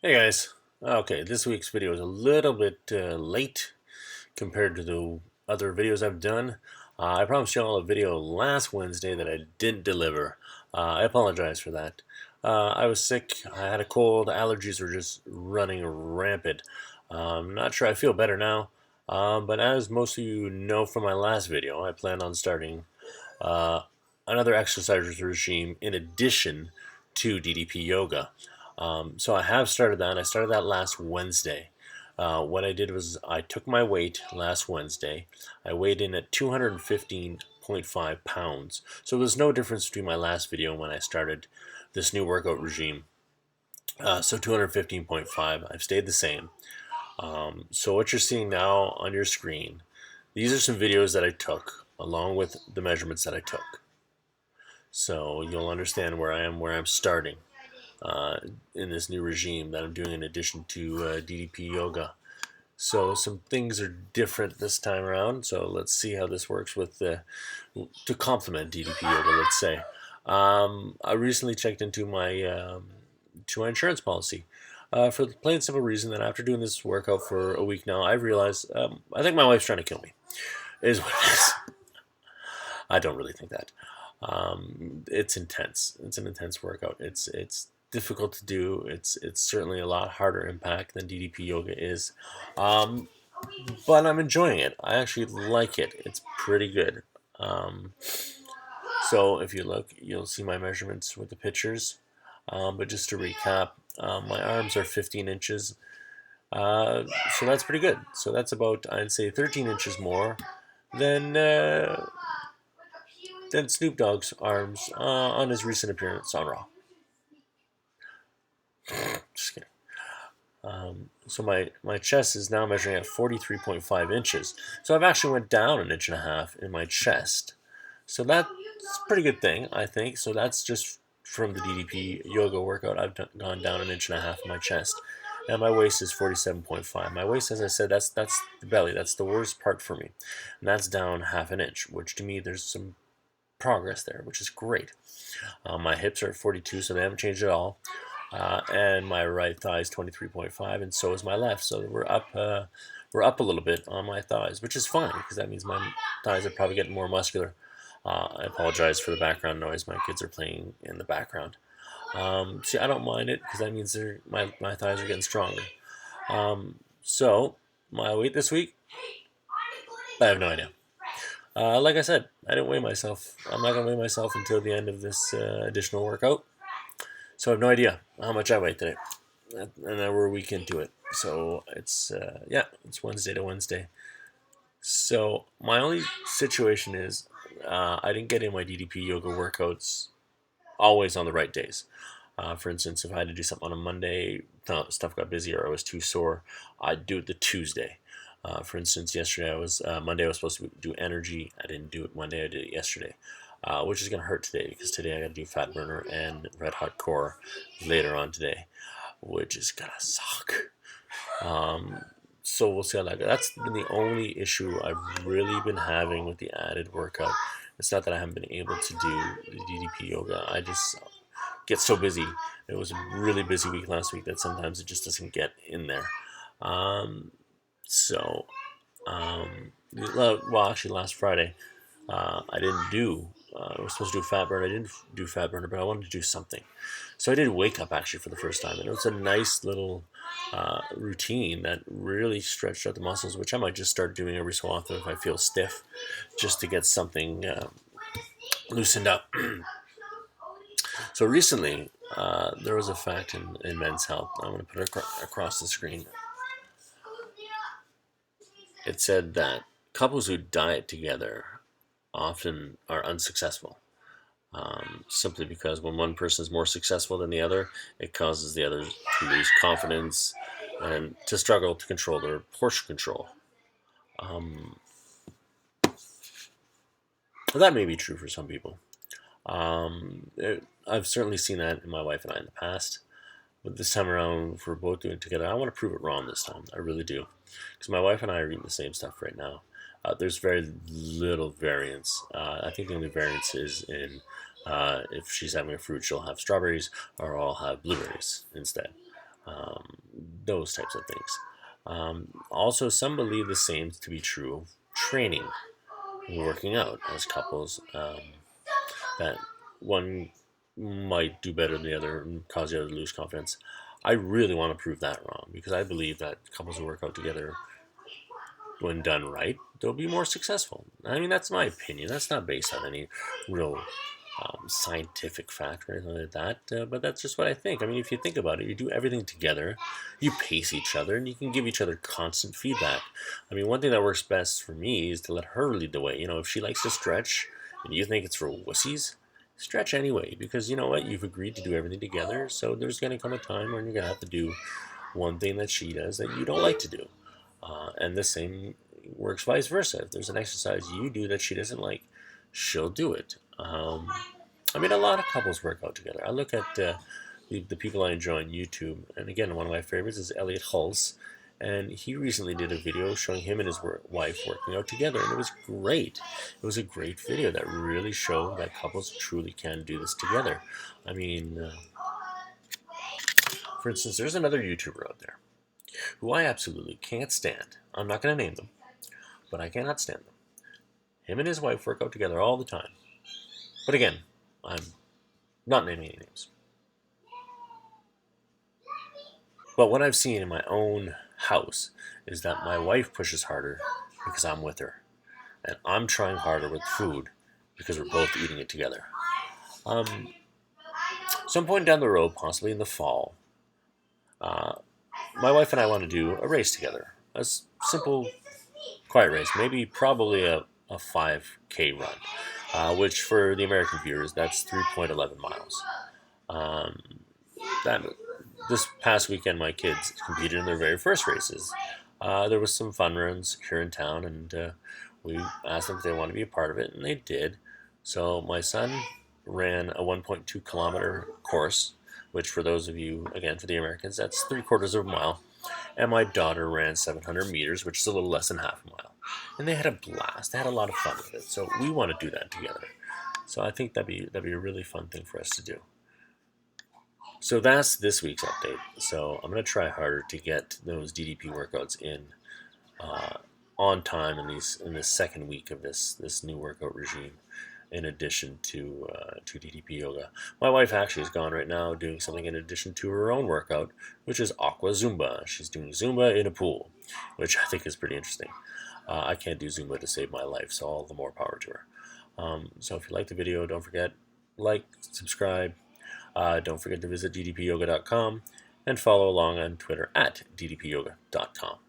Hey guys. Okay, this week's video is a little bit late compared to the other videos I've done. I promised you all a video last Wednesday that I didn't deliver. I apologize for that. I was sick, I had a cold, allergies were just running rampant. I'm not sure I feel better now, but as most of you know from my last video, I plan on starting uh, another exercise regime in addition to DDP Yoga. So I have started that. I started that last Wednesday. What I did was I took my weight last Wednesday. I weighed in at 215.5 pounds. So there's no difference between my last video and when I started this new workout regime. So 215.5, I've stayed the same. So what you're seeing now on your screen, these are some videos that I took along with the measurements that I took. So you'll understand where I am, where I'm starting in this new regime that I'm doing in addition to DDP Yoga. So some things are different this time around. So let's see how this works with to complement DDP Yoga. Let's say I recently checked into my insurance policy. For the plain simple reason that after doing this workout for a week now, I've realized I think my wife's trying to kill me. Is what it is. I don't really think that. It's intense. It's an intense workout. It's difficult to do. It's certainly a lot harder impact than DDP yoga is, um, but I'm enjoying it. I actually like it. It's pretty good. Um, so if you look, you'll see my measurements with the pictures. But just to recap, my arms are 15 inches. So that's pretty good. So that's about, I'd say, 13 inches more than Snoop Dogg's arms on his recent appearance on Raw. Just kidding. So my chest is now measuring at 43.5 inches. So I've actually went down an inch and a half in my chest. So that's a pretty good thing, I think. So that's just from the DDP yoga workout. I've gone down an inch and a half in my chest. And my waist is 47.5. My waist, as I said, that's the belly. That's the worst part for me. And that's down half an inch, which to me there's some progress there, which is great. My hips are at 42, so they haven't changed at all. And my right thigh is 23.5, and so is my left. So we're up a little bit on my thighs, which is fine because that means my thighs are probably getting more muscular. I apologize for the background noise. My kids are playing in the background. See, I don't mind it because that means my thighs are getting stronger. So my weight this week, I have no idea. Like I said, I didn't weigh myself. I'm not gonna weigh myself until the end of this additional workout. So I have no idea how much I weigh today, and then we're a week into it. So it's yeah, it's Wednesday to Wednesday. So my only situation is I didn't get in my DDP yoga workouts always on the right days. For instance, if I had to do something on a Monday, stuff got busy or I was too sore, I'd do it the Tuesday. For instance, yesterday Monday I was supposed to do energy. I didn't do it Monday. I did it yesterday, which is gonna hurt today because today I got to do fat burner and red hot core later on today, which is gonna suck. Um, so we'll see how that goes. That's been the only issue I've really been having with the added workout. It's not that I haven't been able to do the DDP yoga. I just get so busy. It was a really busy week last week that sometimes it just doesn't get in there. Um, so, well, actually, last Friday, I didn't do. I was supposed to do fat burner. I didn't do fat burner, but I wanted to do something. So I did wake up actually for the first time, and it was a nice little routine that really stretched out the muscles, which I might just start doing every so often if I feel stiff, just to get something loosened up. So recently, there was a fact in Men's Health. I'm going to put it across the screen. It said that couples who diet together often are unsuccessful. Simply because when one person is more successful than the other, it causes the other to lose confidence and to struggle to control their portion control. Um, that may be true for some people. I've certainly seen that in my wife and I in the past. But this time around, if we're both doing it together, I want to prove it wrong this time. I really do. Because my wife and I are eating the same stuff right now. There's very little variance. I think the only variance is in if she's having a fruit, she'll have strawberries, or I'll have blueberries instead. those types of things. Also, some believe the same to be true of training, working out as couples. That one might do better than the other and cause the other to lose confidence. I really want to prove that wrong because I believe that couples who work out together, when done right, they'll be more successful. I mean, that's my opinion. That's not based on any real scientific fact or anything like that, but that's just what I think. I mean, if you think about it, you do everything together, you pace each other, and you can give each other constant feedback. I mean, one thing that works best for me is to let her lead the way. You know, if she likes to stretch and you think it's for wussies, stretch anyway, because you know what? You've agreed to do everything together, so there's going to come a time when you're going to have to do one thing that she does that you don't like to do. And the same works vice versa. If there's an exercise you do that she doesn't like, she'll do it. I mean, a lot of couples work out together. I look at the people I enjoy on YouTube, and again, one of my favorites is Elliot Hulse, and he recently did a video showing him and his wife working out together, and it was great. It was a great video that really showed that couples truly can do this together. I mean, for instance, there's another YouTuber out there who I absolutely can't stand. I'm not going to name them, but I cannot stand them. Him and his wife work out together all the time. But again, I'm not naming any names. But what I've seen in my own house is that my wife pushes harder because I'm with her. And I'm trying harder with food because we're both eating it together. Some point down the road, possibly in the fall, my wife and I want to do a race together. A simple, quiet race. Maybe probably a 5K run. Which for the American viewers, that's 3.11 miles. This past weekend, my kids competed in their very first races. There was some fun runs here in town, and we asked them if they wanted to be a part of it, and they did. So my son ran a 1.2 kilometer course, which for those of you, again, for the Americans, that's 3/4 of a mile. And my daughter ran 700 meters, which is a little less than half a mile. And they had a blast. They had a lot of fun with it. So we want to do that together. So I think that'd be a really fun thing for us to do. So that's this week's update. So I'm going to try harder to get those DDP workouts in on time in this second week of this new workout regime, in addition to DDP Yoga. My wife actually is gone right now doing something in addition to her own workout, which is Aqua Zumba. She's doing Zumba in a pool, which I think is pretty interesting. I can't do Zumba to save my life, so all the more power to her. So if you like the video, don't forget, like, subscribe. Don't forget to visit ddpyoga.com and follow along on Twitter at ddpyoga.com.